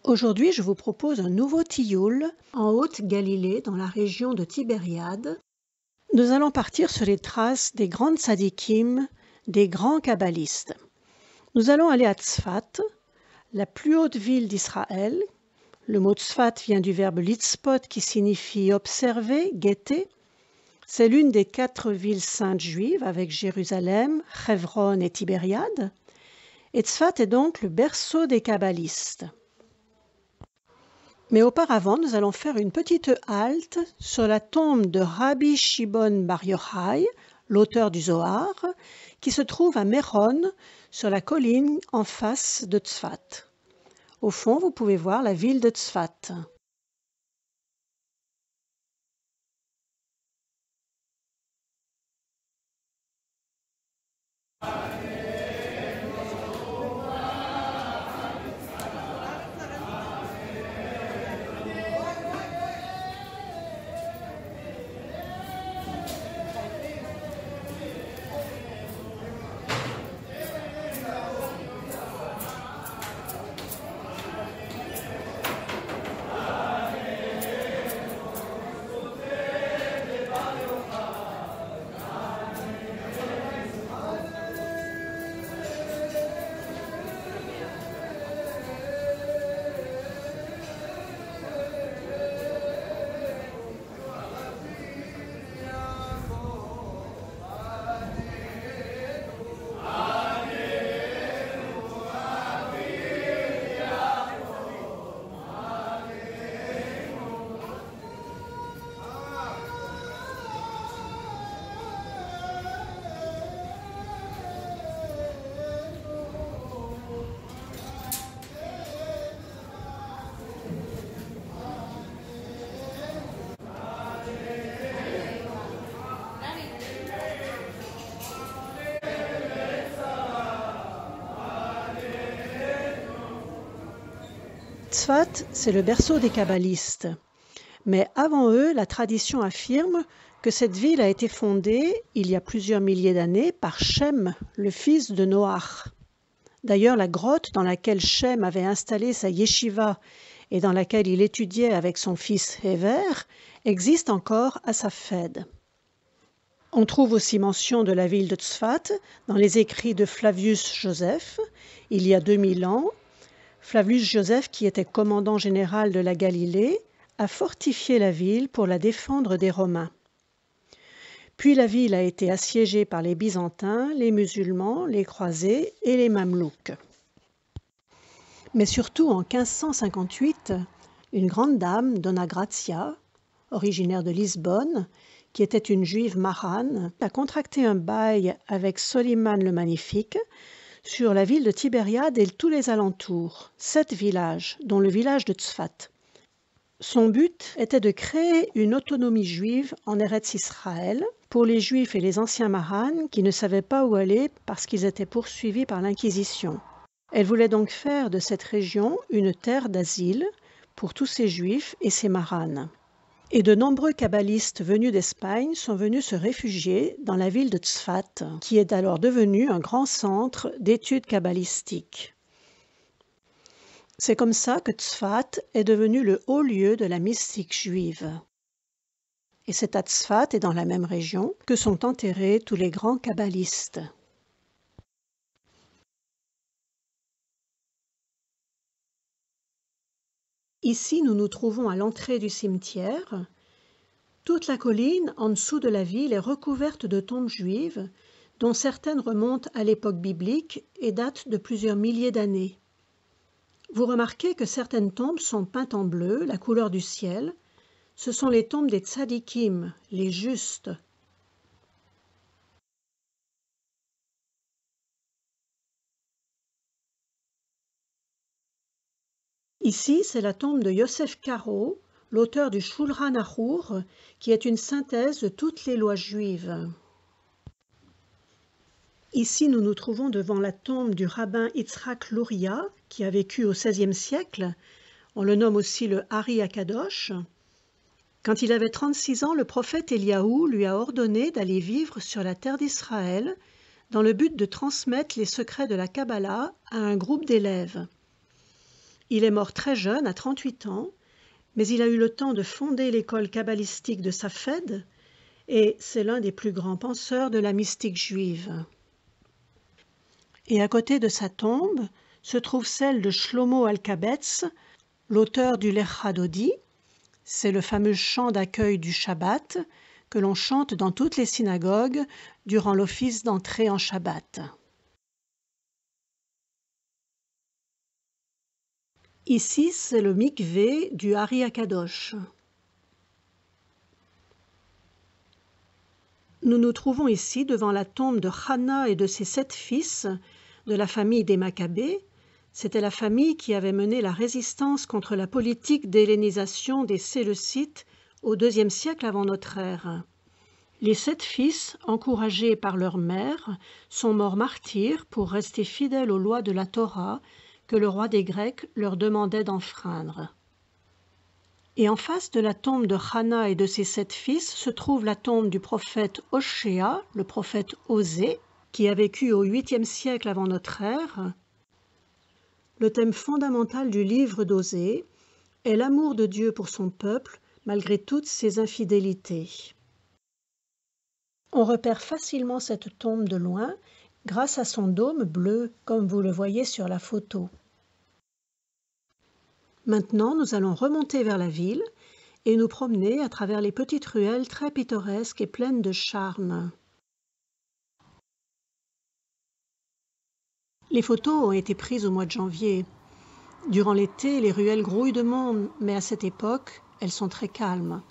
Aujourd'hui, je vous propose un nouveau tioul en Haute-Galilée, dans la région de Tibériade. Nous allons partir sur les traces des grandes tzadikim, des grands kabbalistes. Nous allons aller à Tzfat, la plus haute ville d'Israël. Le mot Tzfat vient du verbe litzpot qui signifie observer, guetter. C'est l'une des 4 villes saintes juives avec Jérusalem, Hebron et Tibériade. Et Tzfat est donc le berceau des kabbalistes. Mais auparavant, nous allons faire une petite halte sur la tombe de Rabbi Shimon Bar Yochai, l'auteur du Zohar, qui se trouve à Méron, sur la colline en face de Tzfat. Au fond, vous pouvez voir la ville de Tzfat. Tzfat, c'est le berceau des kabbalistes. Mais avant eux, la tradition affirme que cette ville a été fondée, il y a plusieurs milliers d'années, par Shem, le fils de Noach. D'ailleurs, la grotte dans laquelle Shem avait installé sa yeshiva et dans laquelle il étudiait avec son fils Héver existe encore à Safed. On trouve aussi mention de la ville de Tzfat dans les écrits de Flavius Joseph, il y a 2000 ans. Flavius Joseph, qui était commandant général de la Galilée, a fortifié la ville pour la défendre des Romains. Puis la ville a été assiégée par les Byzantins, les musulmans, les croisés et les Mamelouks. Mais surtout en 1558, une grande dame, Donna Grazia, originaire de Lisbonne, qui était une juive marane, a contracté un bail avec Soliman le Magnifique sur la ville de Tibériade et tous les alentours, 7 villages, dont le village de Tzfat. Son but était de créer une autonomie juive en Eretz Israël pour les juifs et les anciens maranes qui ne savaient pas où aller parce qu'ils étaient poursuivis par l'Inquisition. Elle voulait donc faire de cette région une terre d'asile pour tous ces juifs et ces maranes. Et de nombreux kabbalistes venus d'Espagne sont venus se réfugier dans la ville de Tzfat, qui est alors devenue un grand centre d'études kabbalistiques. C'est comme ça que Tzfat est devenu le haut lieu de la mystique juive. Et c'est à Tzfat et dans la même région que sont enterrés tous les grands kabbalistes. Ici, nous nous trouvons à l'entrée du cimetière. Toute la colline, en dessous de la ville, est recouverte de tombes juives, dont certaines remontent à l'époque biblique et datent de plusieurs milliers d'années. Vous remarquez que certaines tombes sont peintes en bleu, la couleur du ciel. Ce sont les tombes des tzadikim, les justes. Ici, c'est la tombe de Yosef Karo, l'auteur du Shulchan Arour, qui est une synthèse de toutes les lois juives. Ici, nous nous trouvons devant la tombe du rabbin Yitzhak Luria, qui a vécu au XVIe siècle. On le nomme aussi le Hari Akadosh. Quand il avait 36 ans, le prophète Éliaou lui a ordonné d'aller vivre sur la terre d'Israël dans le but de transmettre les secrets de la Kabbalah à un groupe d'élèves. Il est mort très jeune, à 38 ans, mais il a eu le temps de fonder l'école kabbalistique de Safed, et c'est l'un des plus grands penseurs de la mystique juive. Et à côté de sa tombe se trouve celle de Shlomo Alkabetz, l'auteur du Lecha Dodi. C'est le fameux chant d'accueil du Shabbat que l'on chante dans toutes les synagogues durant l'office d'entrée en Shabbat. Ici, c'est le mikvé du Hari Akadosh. Nous nous trouvons ici devant la tombe de Hana et de ses 7 fils de la famille des Maccabées. C'était la famille qui avait mené la résistance contre la politique d'hellénisation des Séleucites au IIe siècle avant notre ère. Les 7 fils, encouragés par leur mère, sont morts martyrs pour rester fidèles aux lois de la Torah que le roi des Grecs leur demandait d'enfreindre. Et en face de la tombe de Hana et de ses 7 fils se trouve la tombe du prophète Oshéa, le prophète Osée, qui a vécu au 8e siècle avant notre ère. Le thème fondamental du livre d'Osée est l'amour de Dieu pour son peuple malgré toutes ses infidélités. On repère facilement cette tombe de loin grâce à son dôme bleu, comme vous le voyez sur la photo. Maintenant, nous allons remonter vers la ville et nous promener à travers les petites ruelles très pittoresques et pleines de charme. Les photos ont été prises au mois de janvier. Durant l'été, les ruelles grouillent de monde, mais à cette époque, elles sont très calmes.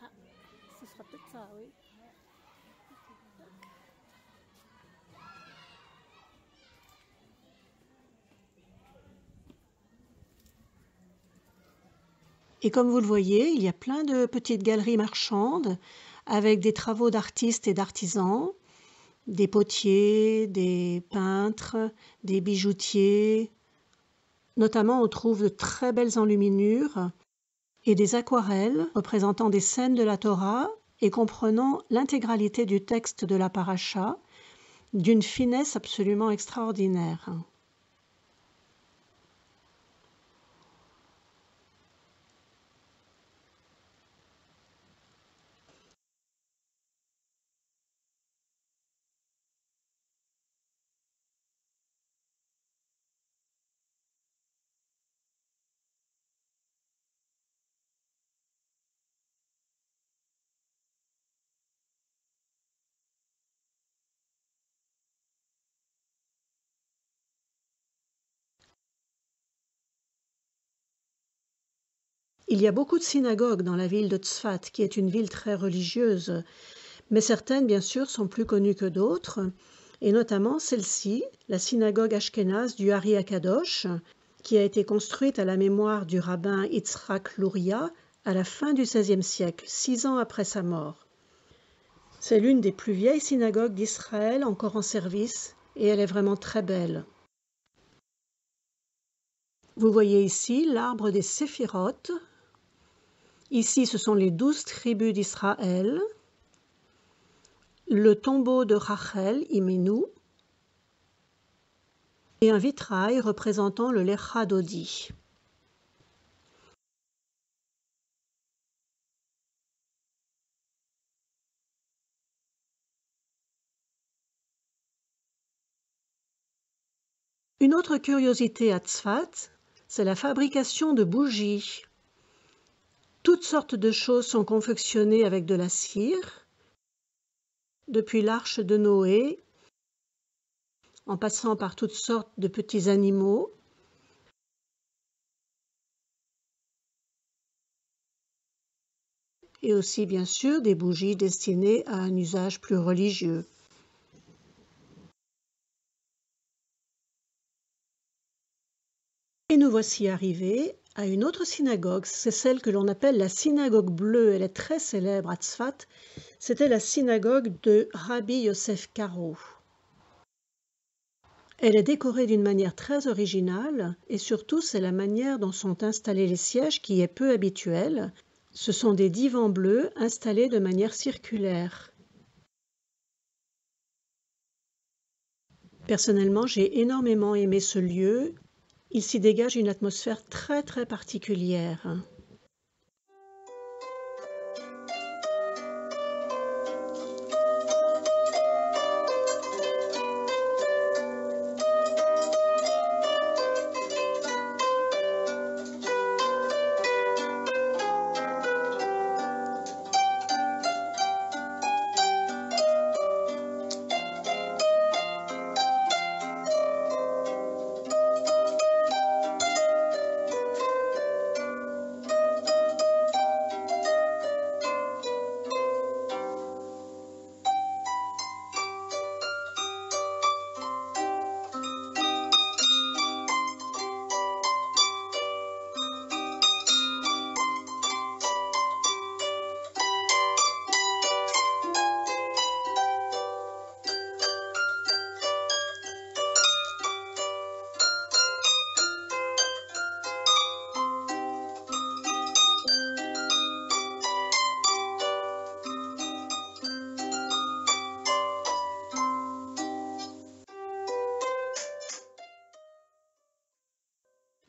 Ah, ce sera peut-être ça, oui. Et comme vous le voyez, il y a plein de petites galeries marchandes avec des travaux d'artistes et d'artisans, des potiers, des peintres, des bijoutiers. Notamment, on trouve de très belles enluminures et des aquarelles représentant des scènes de la Torah et comprenant l'intégralité du texte de la paracha d'une finesse absolument extraordinaire. Il y a beaucoup de synagogues dans la ville de Tzfat, qui est une ville très religieuse, mais certaines, bien sûr, sont plus connues que d'autres, et notamment celle-ci, la synagogue ashkénaze du Hari Akadosh, qui a été construite à la mémoire du rabbin Yitzhak Luria à la fin du XVIe siècle, 6 ans après sa mort. C'est l'une des plus vieilles synagogues d'Israël encore en service, et elle est vraiment très belle. Vous voyez ici l'arbre des séphirotes. Ici, ce sont les 12 tribus d'Israël, le tombeau de Rachel, Imenu, et un vitrail représentant le Lecha Dodi. Une autre curiosité à Tzfat, c'est la fabrication de bougies. Toutes sortes de choses sont confectionnées avec de la cire, depuis l'arche de Noé, en passant par toutes sortes de petits animaux. et aussi bien sûr des bougies destinées à un usage plus religieux. Et nous voici arrivés à une autre synagogue, c'est celle que l'on appelle la synagogue bleue. Elle est très célèbre à Tzfat. C'était la synagogue de Rabbi Yosef Karo. Elle est décorée d'une manière très originale et surtout c'est la manière dont sont installés les sièges qui est peu habituelle. Ce sont des divans bleus installés de manière circulaire. Personnellement, j'ai énormément aimé ce lieu. Il s'y dégage une atmosphère très très particulière.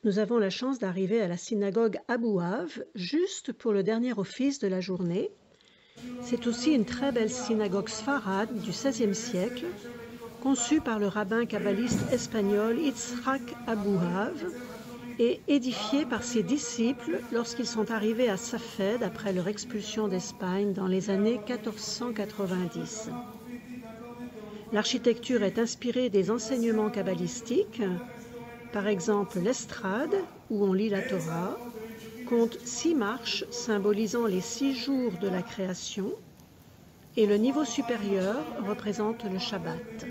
Nous avons la chance d'arriver à la synagogue Abouav, juste pour le dernier office de la journée. C'est aussi une très belle synagogue sfarade du XVIe siècle, conçue par le rabbin kabbaliste espagnol Yitzhak Abouav et édifiée par ses disciples lorsqu'ils sont arrivés à Safed après leur expulsion d'Espagne dans les années 1490. L'architecture est inspirée des enseignements kabbalistiques. Par exemple, l'estrade, où on lit la Torah, compte 6 marches symbolisant les 6 jours de la création, et le niveau supérieur représente le Shabbat.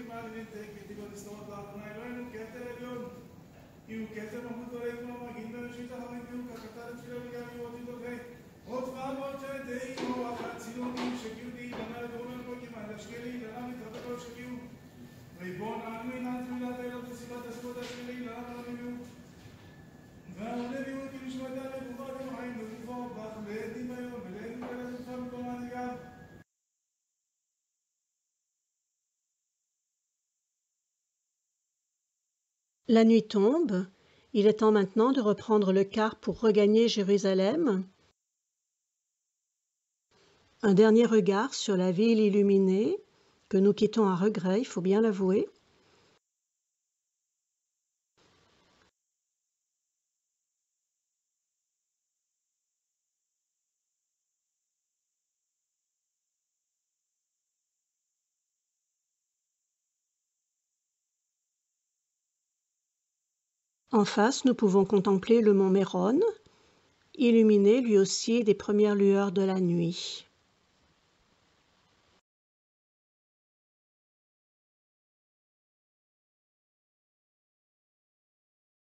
La nuit tombe, il est temps maintenant de reprendre le car pour regagner Jérusalem. Un dernier regard sur la ville illuminée, que nous quittons à regret, il faut bien l'avouer. En face, nous pouvons contempler le mont Méron, illuminé lui aussi des premières lueurs de la nuit.